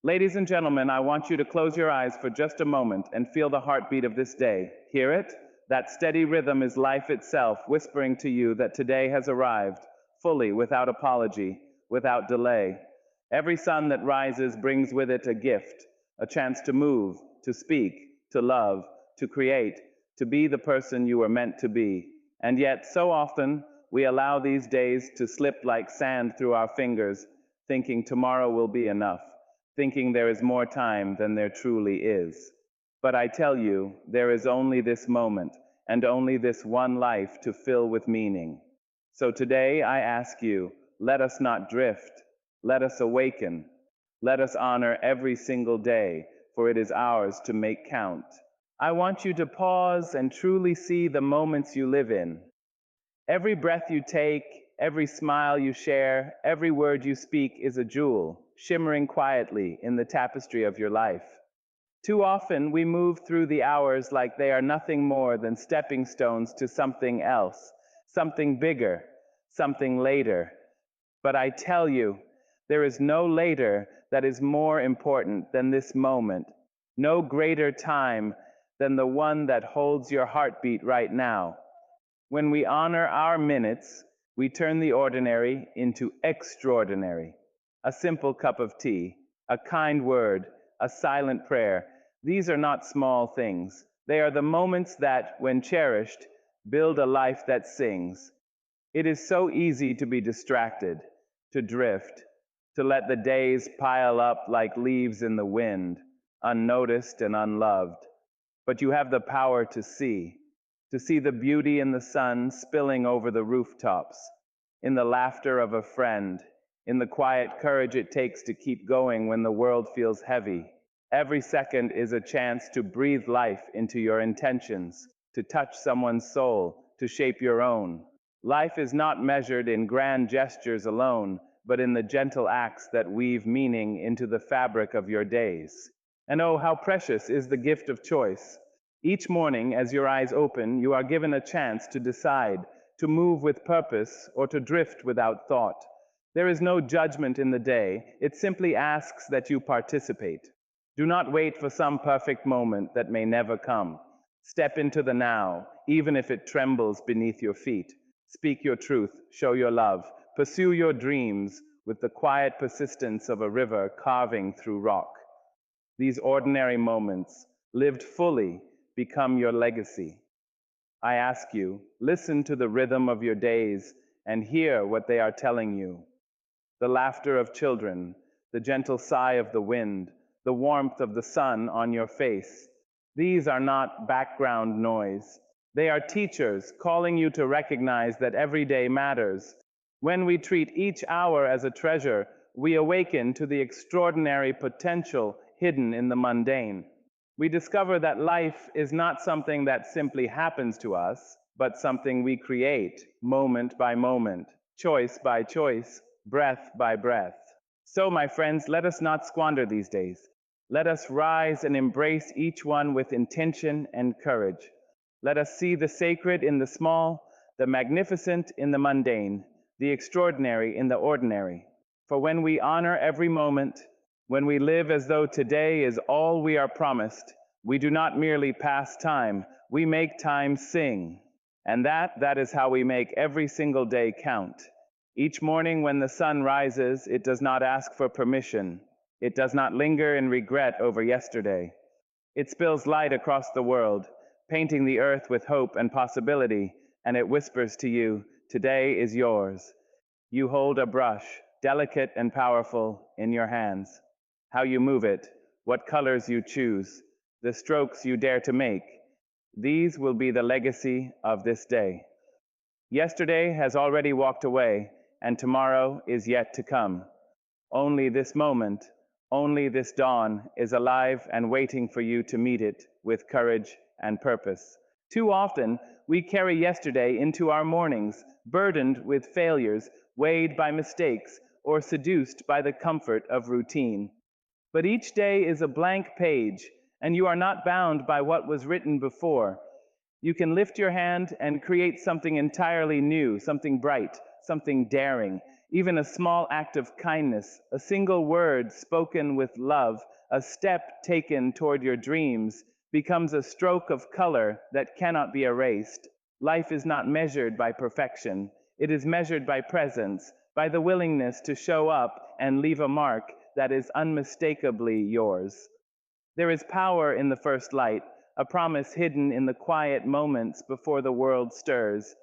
Ladies and gentlemen, I want you to close your eyes for just a moment and feel the heartbeat of this day. Hear it? That steady rhythm is life itself whispering to you that today has arrived, fully, without apology, without delay. Every sun that rises brings with it a gift, a chance to move, to speak, to love, to create, to be the person you were meant to be. And yet, so often, we allow these days to slip like sand through our fingers, thinking tomorrow will be enough, thinking there is more time than there truly is. But I tell you, there is only this moment, and only this one life to fill with meaning. So today I ask you, let us not drift, let us awaken, let us honor every single day, for it is ours to make count. I want you to pause and truly see the moments you live in. Every breath you take, every smile you share, every word you speak is a jewel, shimmering quietly in the tapestry of your life. Too often we move through the hours like they are nothing more than stepping stones to something else, something bigger, something later. But I tell you, there is no later that is more important than this moment, no greater time than the one that holds your heartbeat right now. When we honor our minutes, we turn the ordinary into extraordinary. A simple cup of tea, a kind word, a silent prayer. These are not small things. They are the moments that, when cherished, build a life that sings. It is so easy to be distracted, to drift, to let the days pile up like leaves in the wind, unnoticed and unloved. But you have the power to see the beauty in the sun spilling over the rooftops, in the laughter of a friend, in the quiet courage it takes to keep going when the world feels heavy. Every second is a chance to breathe life into your intentions, to touch someone's soul, to shape your own. Life is not measured in grand gestures alone, but in the gentle acts that weave meaning into the fabric of your days. And oh, how precious is the gift of choice. Each morning, as your eyes open, you are given a chance to decide, to move with purpose or to drift without thought. There is no judgment in the day, it simply asks that you participate. Do not wait for some perfect moment that may never come. Step into the now, even if it trembles beneath your feet. Speak your truth, show your love, pursue your dreams with the quiet persistence of a river carving through rock. These ordinary moments, lived fully, become your legacy. I ask you, listen to the rhythm of your days and hear what they are telling you. The laughter of children, the gentle sigh of the wind, the warmth of the sun on your face. These are not background noise. They are teachers calling you to recognize that every day matters. When we treat each hour as a treasure, we awaken to the extraordinary potential hidden in the mundane. We discover that life is not something that simply happens to us, but something we create moment by moment, choice by choice, breath by breath. So, my friends, let us not squander these days. Let us rise and embrace each one with intention and courage. Let us see the sacred in the small, the magnificent in the mundane, the extraordinary in the ordinary. For when we honor every moment, when we live as though today is all we are promised, we do not merely pass time, we make time sing. And that is how we make every single day count. Each morning when the sun rises, it does not ask for permission. It does not linger in regret over yesterday. It spills light across the world, painting the earth with hope and possibility, and it whispers to you, today is yours. You hold a brush, delicate and powerful, in your hands. How you move it, what colors you choose, the strokes you dare to make, these will be the legacy of this day. Yesterday has already walked away, and tomorrow is yet to come. Only this moment, only this dawn is alive and waiting for you to meet it with courage and purpose. Too often, we carry yesterday into our mornings, burdened with failures, weighed by mistakes, or seduced by the comfort of routine. But each day is a blank page, and you are not bound by what was written before. You can lift your hand and create something entirely new, something bright, something daring. Even a small act of kindness, a single word spoken with love, a step taken toward your dreams, becomes a stroke of color that cannot be erased. Life is not measured by perfection. It is measured by presence, by the willingness to show up and leave a mark that is unmistakably yours. There is power in the first light, a promise hidden in the quiet moments before the world stirs.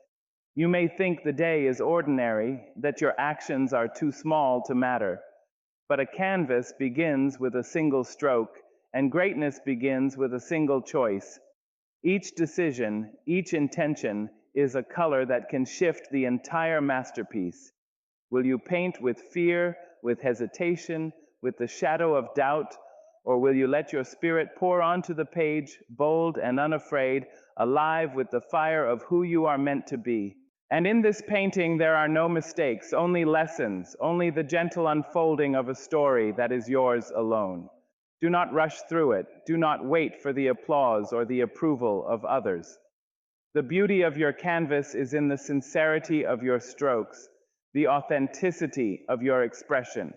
You may think the day is ordinary, that your actions are too small to matter. But a canvas begins with a single stroke, and greatness begins with a single choice. Each decision, each intention is a color that can shift the entire masterpiece. Will you paint with fear, with hesitation, with the shadow of doubt, or will you let your spirit pour onto the page, bold and unafraid, alive with the fire of who you are meant to be? And in this painting, there are no mistakes, only lessons, only the gentle unfolding of a story that is yours alone. Do not rush through it. Do not wait for the applause or the approval of others. The beauty of your canvas is in the sincerity of your strokes, the authenticity of your expression.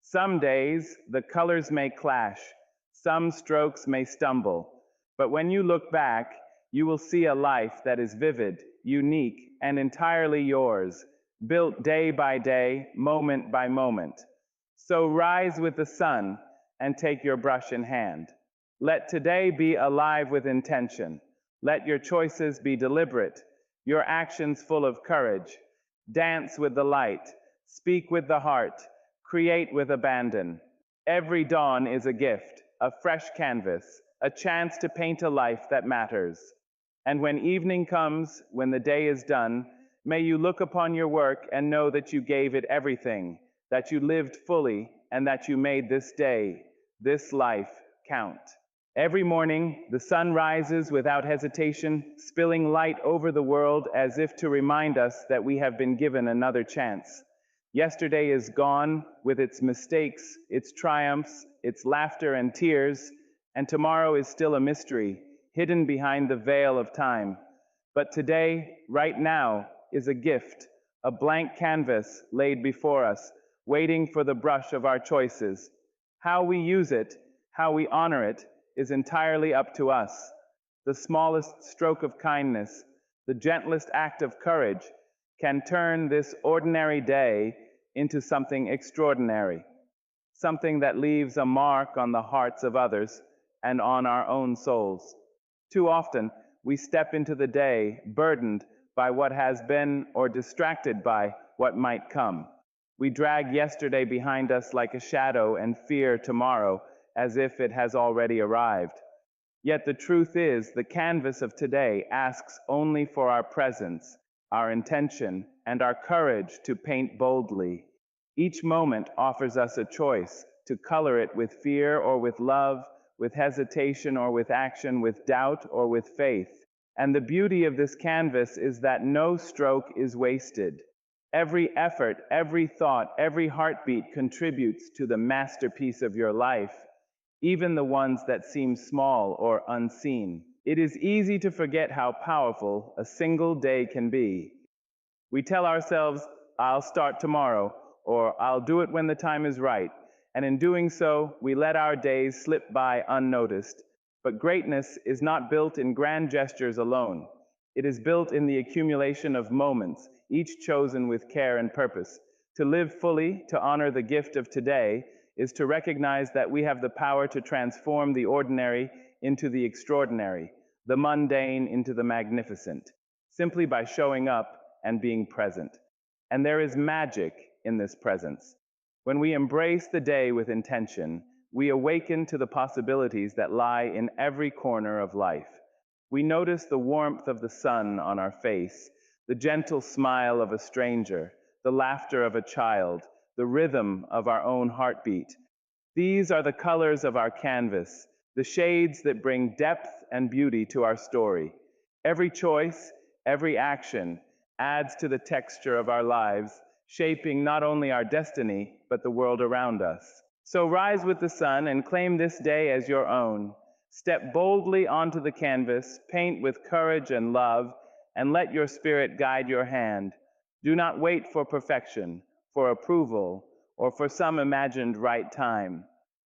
Some days the colors may clash, some strokes may stumble, but when you look back, you will see a life that is vivid, unique, and entirely yours, built day by day, moment by moment. So rise with the sun and take your brush in hand. Let today be alive with intention. Let your choices be deliberate, your actions full of courage. Dance with the light, speak with the heart, create with abandon. Every dawn is a gift, a fresh canvas, a chance to paint a life that matters. And when evening comes, when the day is done, may you look upon your work and know that you gave it everything, that you lived fully, and that you made this day, this life, count. Every morning, the sun rises without hesitation, spilling light over the world as if to remind us that we have been given another chance. Yesterday is gone with its mistakes, its triumphs, its laughter and tears, and tomorrow is still a mystery, hidden behind the veil of time. But today, right now, is a gift, a blank canvas laid before us, waiting for the brush of our choices. How we use it, how we honor it, is entirely up to us. The smallest stroke of kindness, the gentlest act of courage, can turn this ordinary day into something extraordinary, something that leaves a mark on the hearts of others and on our own souls. Too often, we step into the day burdened by what has been or distracted by what might come. We drag yesterday behind us like a shadow and fear tomorrow as if it has already arrived. Yet the truth is, the canvas of today asks only for our presence, our intention, and our courage to paint boldly. Each moment offers us a choice to color it with fear or with love, with hesitation or with action, with doubt or with faith. And the beauty of this canvas is that no stroke is wasted. Every effort, every thought, every heartbeat contributes to the masterpiece of your life, even the ones that seem small or unseen. It is easy to forget how powerful a single day can be. We tell ourselves, I'll start tomorrow, or I'll do it when the time is right. And in doing so, we let our days slip by unnoticed. But greatness is not built in grand gestures alone. It is built in the accumulation of moments, each chosen with care and purpose. To live fully, to honor the gift of today, is to recognize that we have the power to transform the ordinary into the extraordinary, the mundane into the magnificent, simply by showing up and being present. And there is magic in this presence. When we embrace the day with intention, we awaken to the possibilities that lie in every corner of life. We notice the warmth of the sun on our face, the gentle smile of a stranger, the laughter of a child, the rhythm of our own heartbeat. These are the colors of our canvas, the shades that bring depth and beauty to our story. Every choice, every action adds to the texture of our lives, shaping not only our destiny, but the world around us. So rise with the sun and claim this day as your own. Step boldly onto the canvas, paint with courage and love, and let your spirit guide your hand. Do not wait for perfection. for approval, or for some imagined right time.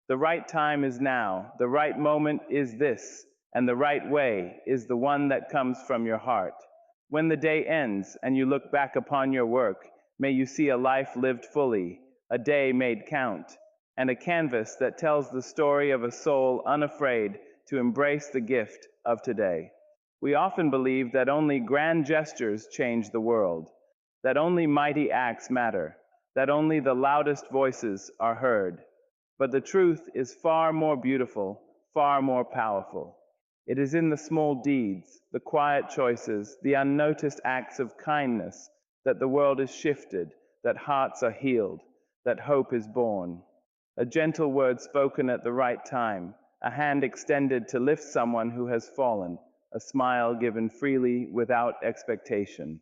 The right time is now, the right moment is this, and the right way is the one that comes from your heart. When the day ends and you look back upon your work, may you see a life lived fully, a day made count, and a canvas that tells the story of a soul unafraid to embrace the gift of today. We often believe that only grand gestures change the world, that only mighty acts matter, that only the loudest voices are heard. But the truth is far more beautiful, far more powerful. It is in the small deeds, the quiet choices, the unnoticed acts of kindness that the world is shifted, that hearts are healed, that hope is born. A gentle word spoken at the right time, a hand extended to lift someone who has fallen, a smile given freely without expectation.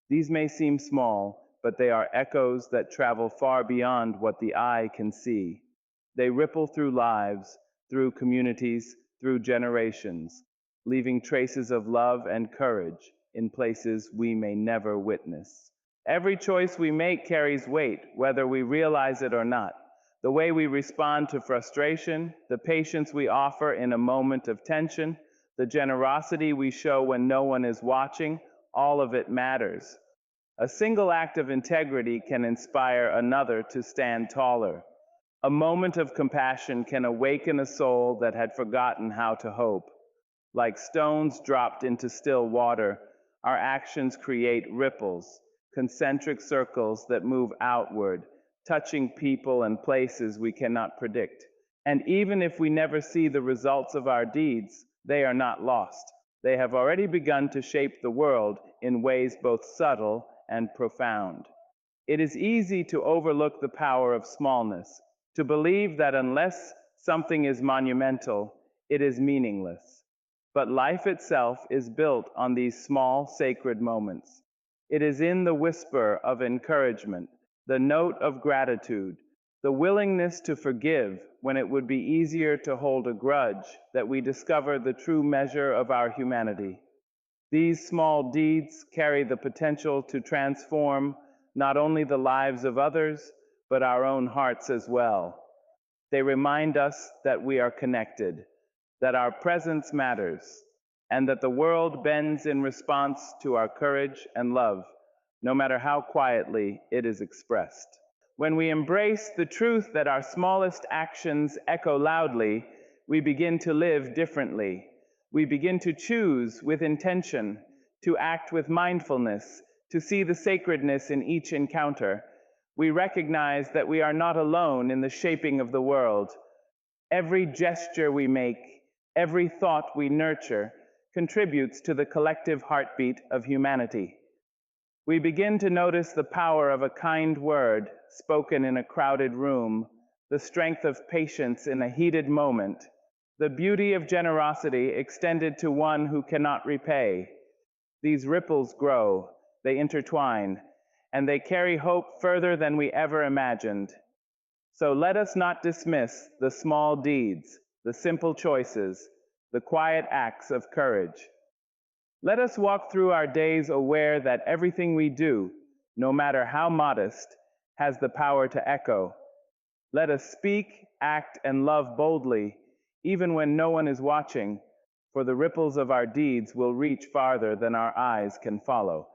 These may seem small, but they are echoes that travel far beyond what the eye can see. They ripple through lives, through communities, through generations, leaving traces of love and courage in places we may never witness. Every choice we make carries weight, whether we realize it or not. The way we respond to frustration, the patience we offer in a moment of tension, the generosity we show when no one is watching, all of it matters. A single act of integrity can inspire another to stand taller. A moment of compassion can awaken a soul that had forgotten how to hope. Like stones dropped into still water, our actions create ripples, concentric circles that move outward, touching people and places we cannot predict. And even if we never see the results of our deeds, they are not lost. They have already begun to shape the world in ways both subtle and profound. It is easy to overlook the power of smallness, to believe that unless something is monumental, it is meaningless. But life itself is built on these small, sacred moments. It is in the whisper of encouragement, the note of gratitude, the willingness to forgive when it would be easier to hold a grudge, that we discover the true measure of our humanity. These small deeds carry the potential to transform not only the lives of others, but our own hearts as well. They remind us that we are connected, that our presence matters, and that the world bends in response to our courage and love, no matter how quietly it is expressed. When we embrace the truth that our smallest actions echo loudly, we begin to live differently. We begin to choose with intention, to act with mindfulness, to see the sacredness in each encounter. We recognize that we are not alone in the shaping of the world. Every gesture we make, every thought we nurture, contributes to the collective heartbeat of humanity. We begin to notice the power of a kind word spoken in a crowded room, the strength of patience in a heated moment, the beauty of generosity extended to one who cannot repay. These ripples grow, they intertwine, and they carry hope further than we ever imagined. So let us not dismiss the small deeds, the simple choices, the quiet acts of courage. Let us walk through our days aware that everything we do, no matter how modest, has the power to echo. Let us speak, act, and love boldly, even when no one is watching, for the ripples of our deeds will reach farther than our eyes can follow.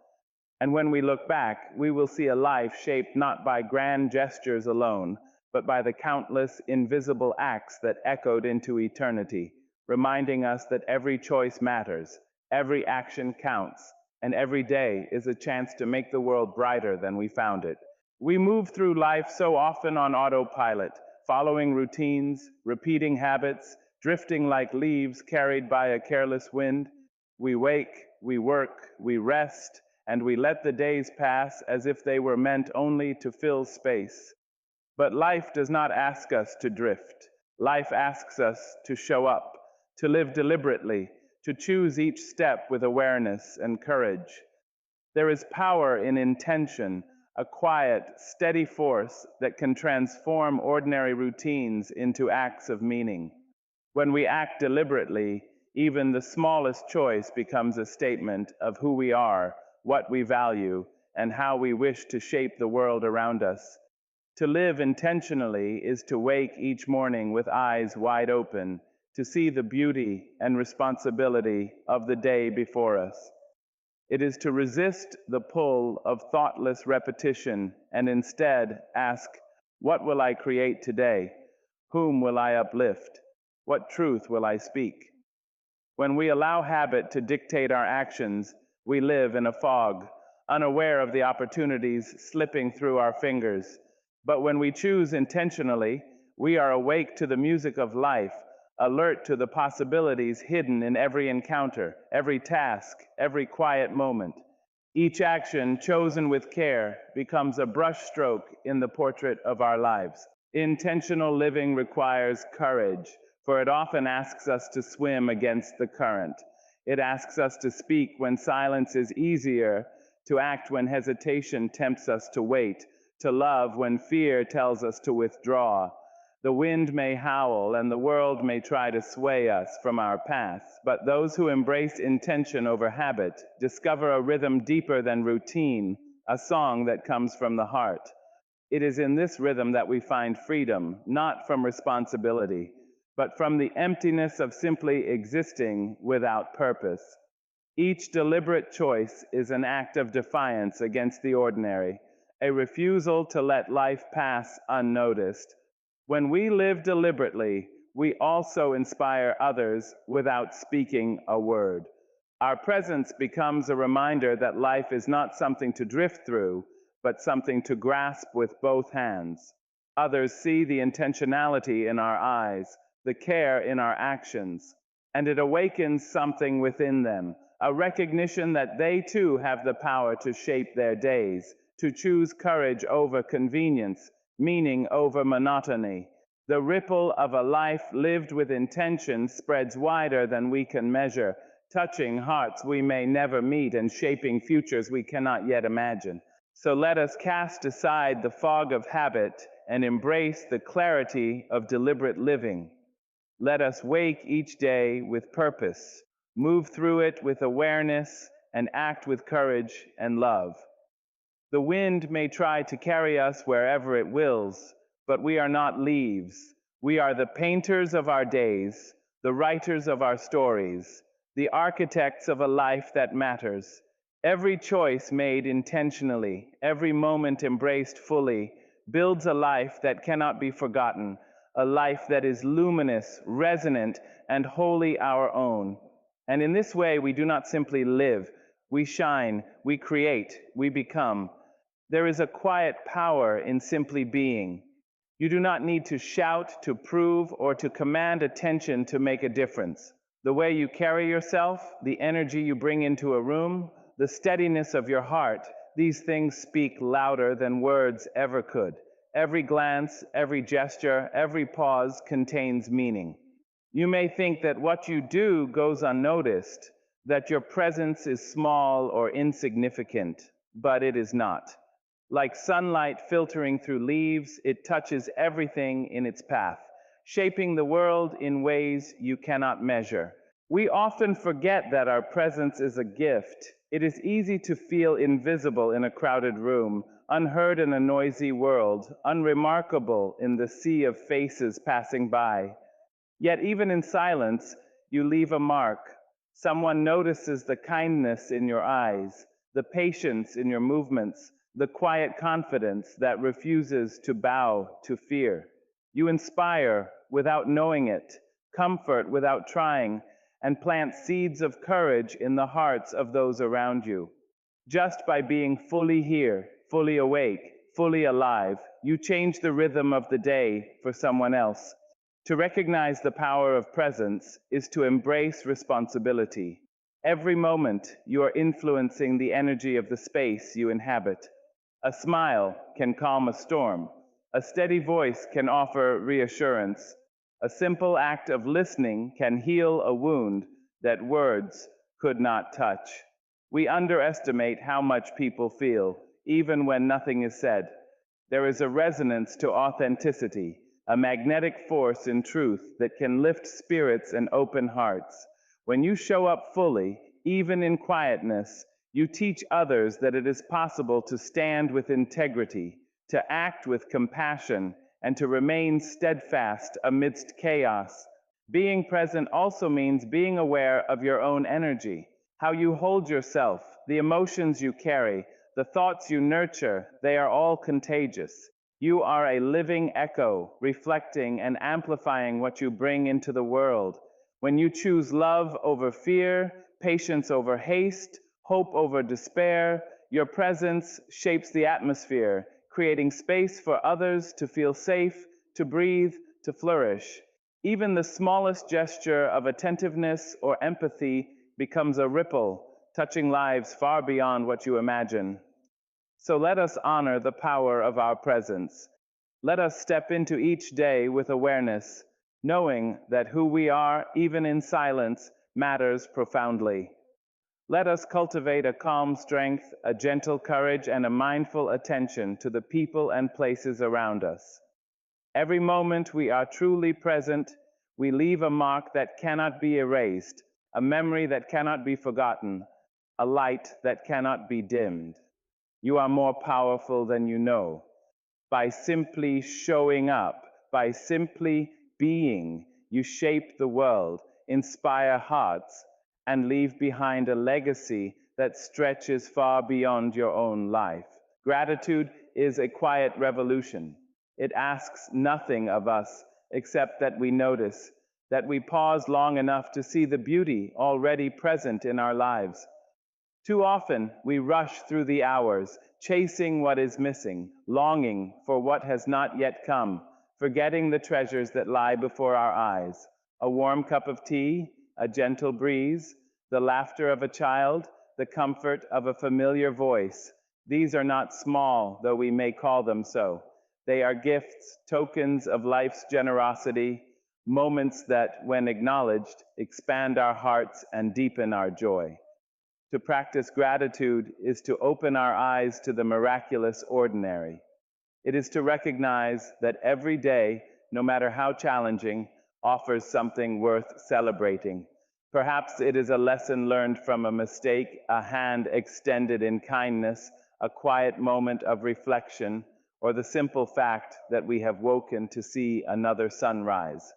And when we look back, we will see a life shaped not by grand gestures alone, but by the countless invisible acts that echoed into eternity, reminding us that every choice matters, every action counts, and every day is a chance to make the world brighter than we found it. We move through life so often on autopilot, following routines, repeating habits, drifting like leaves carried by a careless wind. We wake, we work, we rest, and we let the days pass as if they were meant only to fill space. But life does not ask us to drift. Life asks us to show up, to live deliberately, to choose each step with awareness and courage. There is power in intention, a quiet, steady force that can transform ordinary routines into acts of meaning. When we act deliberately, even the smallest choice becomes a statement of who we are, what we value, and how we wish to shape the world around us. To live intentionally is to wake each morning with eyes wide open, to see the beauty and responsibility of the day before us. It is to resist the pull of thoughtless repetition and instead ask, what will I create today? Whom will I uplift? What truth will I speak? When we allow habit to dictate our actions, we live in a fog, unaware of the opportunities slipping through our fingers. But when we choose intentionally, we are awake to the music of life, alert to the possibilities hidden in every encounter, every task, every quiet moment. Each action chosen with care becomes a brushstroke in the portrait of our lives. Intentional living requires courage, for it often asks us to swim against the current. It asks us to speak when silence is easier, to act when hesitation tempts us to wait, to love when fear tells us to withdraw. The wind may howl and the world may try to sway us from our paths, but those who embrace intention over habit discover a rhythm deeper than routine, a song that comes from the heart. It is in this rhythm that we find freedom, not from responsibility, but from the emptiness of simply existing without purpose. Each deliberate choice is an act of defiance against the ordinary, a refusal to let life pass unnoticed. When we live deliberately, we also inspire others without speaking a word. Our presence becomes a reminder that life is not something to drift through, but something to grasp with both hands. Others see the intentionality in our eyes, the care in our actions, and it awakens something within them, a recognition that they too have the power to shape their days, to choose courage over convenience, meaning over monotony. The ripple of a life lived with intention spreads wider than we can measure, touching hearts we may never meet and shaping futures we cannot yet imagine. So let us cast aside the fog of habit and embrace the clarity of deliberate living. Let us wake each day with purpose, move through it with awareness, and act with courage and love. The wind may try to carry us wherever it wills, but we are not leaves. We are the painters of our days, the writers of our stories, the architects of a life that matters. Every choice made intentionally, every moment embraced fully, builds a life that cannot be forgotten, a life that is luminous, resonant, and wholly our own. And in this way, we do not simply live, we shine, we create, we become. There is a quiet power in simply being. You do not need to shout, to prove, or to command attention to make a difference. The way you carry yourself, the energy you bring into a room, the steadiness of your heart, these things speak louder than words ever could. Every glance, every gesture, every pause contains meaning. You may think that what you do goes unnoticed, that your presence is small or insignificant, but it is not. Like sunlight filtering through leaves, it touches everything in its path, shaping the world in ways you cannot measure. We often forget that our presence is a gift. It is easy to feel invisible in a crowded room, unheard in a noisy world, unremarkable in the sea of faces passing by. Yet even in silence, you leave a mark. Someone notices the kindness in your eyes, the patience in your movements, the quiet confidence that refuses to bow to fear. You inspire without knowing it, comfort without trying, and plant seeds of courage in the hearts of those around you. Just by being fully here, fully awake, fully alive, you change the rhythm of the day for someone else. To recognize the power of presence is to embrace responsibility. Every moment you are influencing the energy of the space you inhabit. A smile can calm a storm. A steady voice can offer reassurance. A simple act of listening can heal a wound that words could not touch. We underestimate how much people feel, even when nothing is said. There is a resonance to authenticity, a magnetic force in truth that can lift spirits and open hearts. When you show up fully, even in quietness, You teach others that it is possible to stand with integrity, to act with compassion, and to remain steadfast amidst chaos. Being present also means being aware of your own energy, how you hold yourself, the emotions you carry, the thoughts you nurture. They are all contagious. You are a living echo, reflecting and amplifying what you bring into the world. When you choose love over fear, patience over haste, hope over despair, your presence shapes the atmosphere, creating space for others to feel safe, to breathe, to flourish. Even the smallest gesture of attentiveness or empathy becomes a ripple, touching lives far beyond what you imagine. So let us honor the power of our presence. Let us step into each day with awareness, knowing that who we are, even in silence, matters profoundly. Let us cultivate a calm strength, a gentle courage, and a mindful attention to the people and places around us. Every moment we are truly present, we leave a mark that cannot be erased, a memory that cannot be forgotten, a light that cannot be dimmed. You are more powerful than you know. By simply showing up, by simply being, you shape the world, inspire hearts, and leave behind a legacy that stretches far beyond your own life. Gratitude is a quiet revolution. It asks nothing of us except that we notice, that we pause long enough to see the beauty already present in our lives. Too often, we rush through the hours, chasing what is missing, longing for what has not yet come, forgetting the treasures that lie before our eyes. A warm cup of tea, a gentle breeze, the laughter of a child, the comfort of a familiar voice. These are not small, though we may call them so. They are gifts, tokens of life's generosity, moments that, when acknowledged, expand our hearts and deepen our joy. To practice gratitude is to open our eyes to the miraculous ordinary. It is to recognize that every day, no matter how challenging, offers something worth celebrating. Perhaps it is a lesson learned from a mistake, a hand extended in kindness, a quiet moment of reflection, or the simple fact that we have woken to see another sunrise.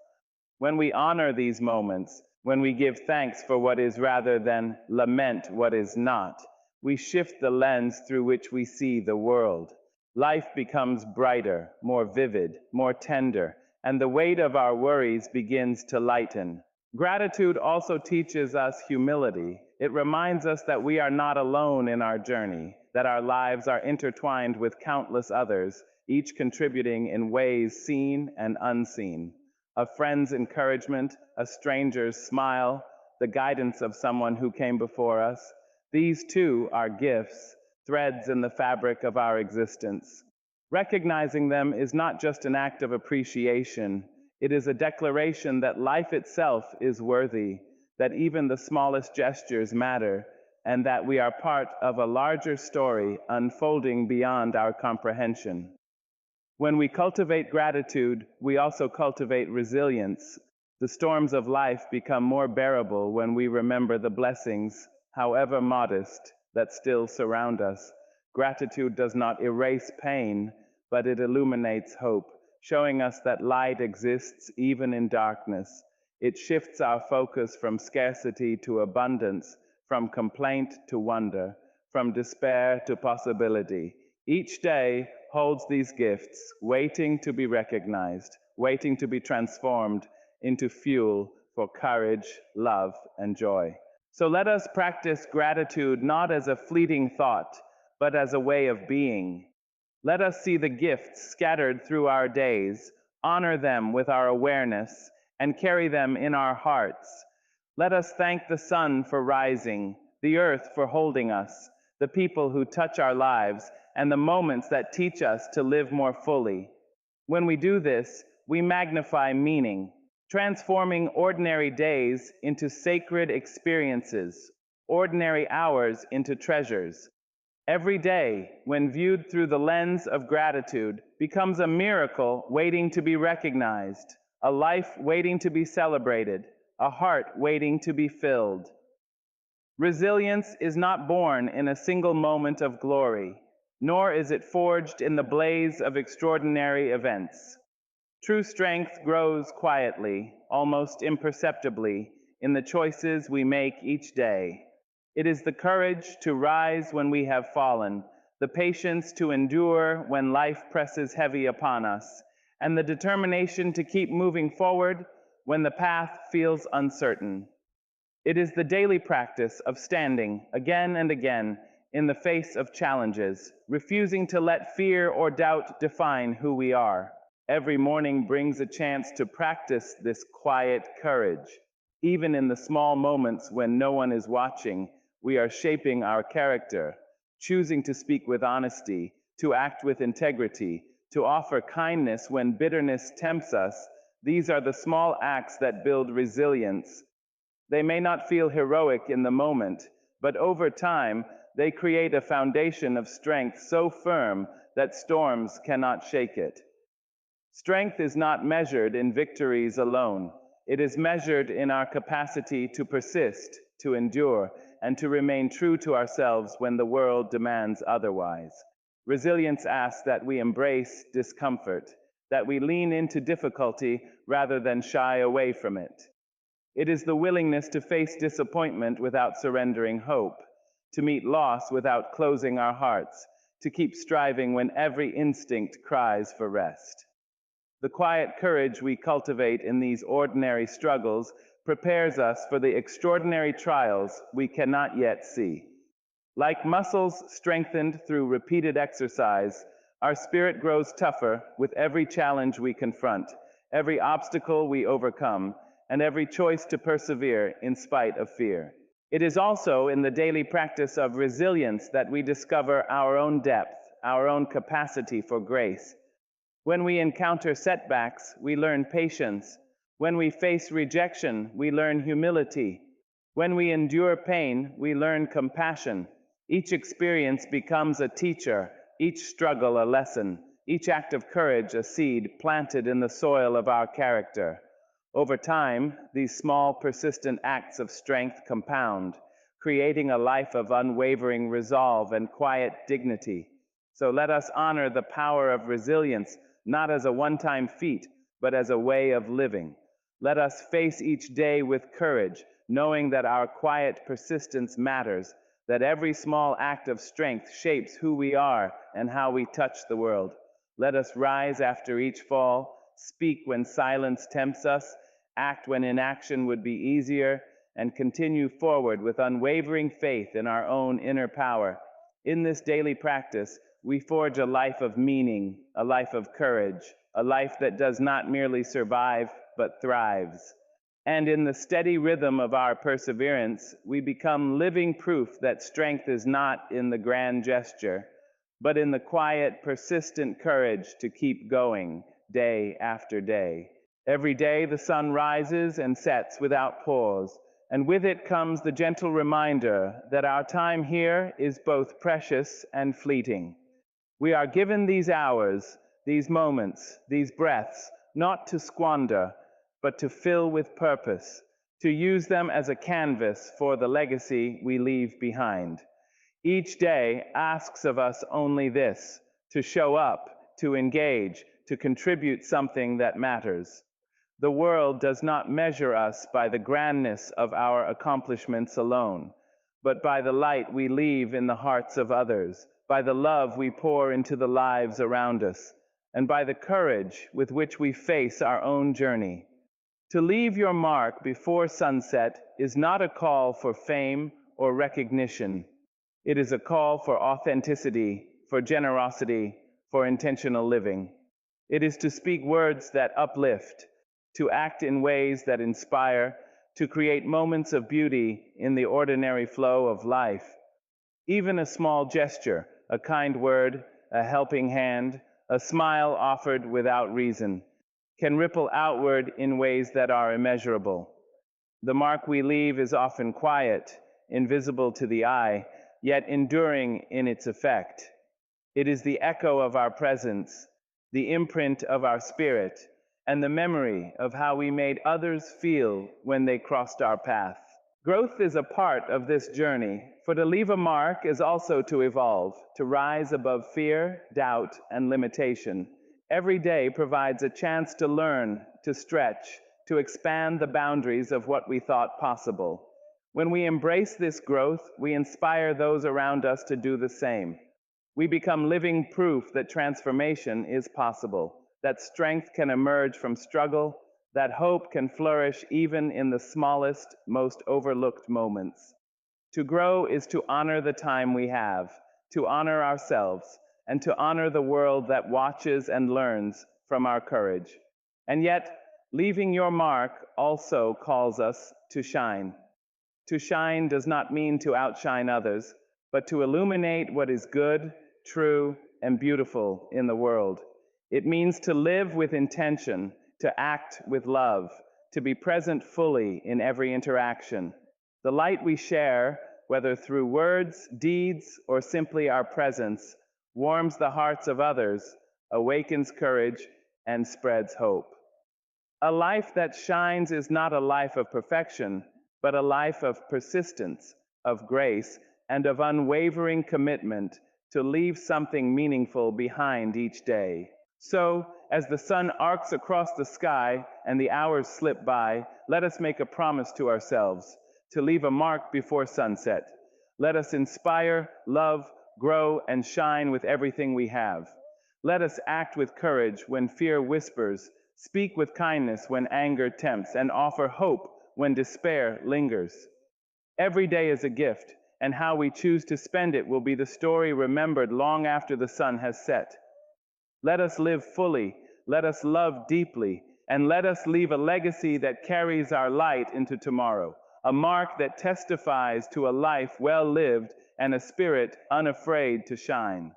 When we honor these moments, when we give thanks for what is rather than lament what is not, we shift the lens through which we see the world. Life becomes brighter, more vivid, more tender, and the weight of our worries begins to lighten. Gratitude also teaches us humility. It reminds us that we are not alone in our journey, that our lives are intertwined with countless others, each contributing in ways seen and unseen. A friend's encouragement, a stranger's smile, the guidance of someone who came before us. These too are gifts, threads in the fabric of our existence. Recognizing them is not just an act of appreciation, it is a declaration that life itself is worthy, that even the smallest gestures matter, and that we are part of a larger story unfolding beyond our comprehension. When we cultivate gratitude, we also cultivate resilience. The storms of life become more bearable when we remember the blessings, however modest, that still surround us. Gratitude does not erase pain, but it illuminates hope, showing us that light exists even in darkness. It shifts our focus from scarcity to abundance, from complaint to wonder, from despair to possibility. Each day holds these gifts, waiting to be recognized, waiting to be transformed into fuel for courage, love, and joy. So let us practice gratitude not as a fleeting thought, but as a way of being. Let us see the gifts scattered through our days, honor them with our awareness, and carry them in our hearts. Let us thank the sun for rising, the earth for holding us, the people who touch our lives, and the moments that teach us to live more fully. When we do this, we magnify meaning, transforming ordinary days into sacred experiences, ordinary hours into treasures. Every day, when viewed through the lens of gratitude, becomes a miracle waiting to be recognized, a life waiting to be celebrated, a heart waiting to be filled. Resilience is not born in a single moment of glory, nor is it forged in the blaze of extraordinary events. True strength grows quietly, almost imperceptibly, in the choices we make each day. It is the courage to rise when we have fallen, the patience to endure when life presses heavy upon us, and the determination to keep moving forward when the path feels uncertain. It is the daily practice of standing again and again in the face of challenges, refusing to let fear or doubt define who we are. Every morning brings a chance to practice this quiet courage. Even in the small moments when no one is watching, we are shaping our character, choosing to speak with honesty, to act with integrity, to offer kindness when bitterness tempts us. These are the small acts that build resilience. They may not feel heroic in the moment, but over time, they create a foundation of strength so firm that storms cannot shake it. Strength is not measured in victories alone. It is measured in our capacity to persist, to endure, and to remain true to ourselves when the world demands otherwise. Resilience asks that we embrace discomfort, that we lean into difficulty rather than shy away from it. It is the willingness to face disappointment without surrendering hope, to meet loss without closing our hearts, to keep striving when every instinct cries for rest. The quiet courage we cultivate in these ordinary struggles prepares us for the extraordinary trials we cannot yet see. Like muscles strengthened through repeated exercise, our spirit grows tougher with every challenge we confront, every obstacle we overcome, and every choice to persevere in spite of fear. It is also in the daily practice of resilience that we discover our own depth, our own capacity for grace. When we encounter setbacks, we learn patience. When we face rejection, we learn humility. When we endure pain, we learn compassion. Each experience becomes a teacher, each struggle a lesson, each act of courage a seed planted in the soil of our character. Over time, these small, persistent acts of strength compound, creating a life of unwavering resolve and quiet dignity. So let us honor the power of resilience not as a one-time feat, but as a way of living. Let us face each day with courage, knowing that our quiet persistence matters, that every small act of strength shapes who we are and how we touch the world. Let us rise after each fall, speak when silence tempts us, act when inaction would be easier, and continue forward with unwavering faith in our own inner power. In this daily practice, we forge a life of meaning, a life of courage, a life that does not merely survive, but thrives. And in the steady rhythm of our perseverance, we become living proof that strength is not in the grand gesture, but in the quiet, persistent courage to keep going day after day. Every day the sun rises and sets without pause, and with it comes the gentle reminder that our time here is both precious and fleeting. We are given these hours, these moments, these breaths, not to squander, but to fill with purpose, to use them as a canvas for the legacy we leave behind. Each day asks of us only this: to show up, to engage, to contribute something that matters. The world does not measure us by the grandness of our accomplishments alone, but by the light we leave in the hearts of others, by the love we pour into the lives around us, and by the courage with which we face our own journey. To leave your mark before sunset is not a call for fame or recognition. It is a call for authenticity, for generosity, for intentional living. It is to speak words that uplift, to act in ways that inspire, to create moments of beauty in the ordinary flow of life. Even a small gesture, a kind word, a helping hand, a smile offered without reason, can ripple outward in ways that are immeasurable. The mark we leave is often quiet, invisible to the eye, yet enduring in its effect. It is the echo of our presence, the imprint of our spirit, and the memory of how we made others feel when they crossed our path. Growth is a part of this journey, for to leave a mark is also to evolve, to rise above fear, doubt, and limitation. Every day provides a chance to learn, to stretch, to expand the boundaries of what we thought possible. When we embrace this growth, we inspire those around us to do the same. We become living proof that transformation is possible, that strength can emerge from struggle, that hope can flourish even in the smallest, most overlooked moments. To grow is to honor the time we have, to honor ourselves, and to honor the world that watches and learns from our courage. And yet, leaving your mark also calls us to shine. To shine does not mean to outshine others, but to illuminate what is good, true, and beautiful in the world. It means to live with intention, to act with love, to be present fully in every interaction. The light we share, whether through words, deeds, or simply our presence, warms the hearts of others, awakens courage, and spreads hope. A life that shines is not a life of perfection, but a life of persistence, of grace, and of unwavering commitment to leave something meaningful behind each day. So, as the sun arcs across the sky and the hours slip by, let us make a promise to ourselves to leave a mark before sunset. Let us inspire, love, grow, and shine with everything we have. Let us act with courage when fear whispers, speak with kindness when anger tempts, and offer hope when despair lingers. Every day is a gift, and how we choose to spend it will be the story remembered long after the sun has set. Let us live fully, let us love deeply, and let us leave a legacy that carries our light into tomorrow, a mark that testifies to a life well lived and a spirit unafraid to shine.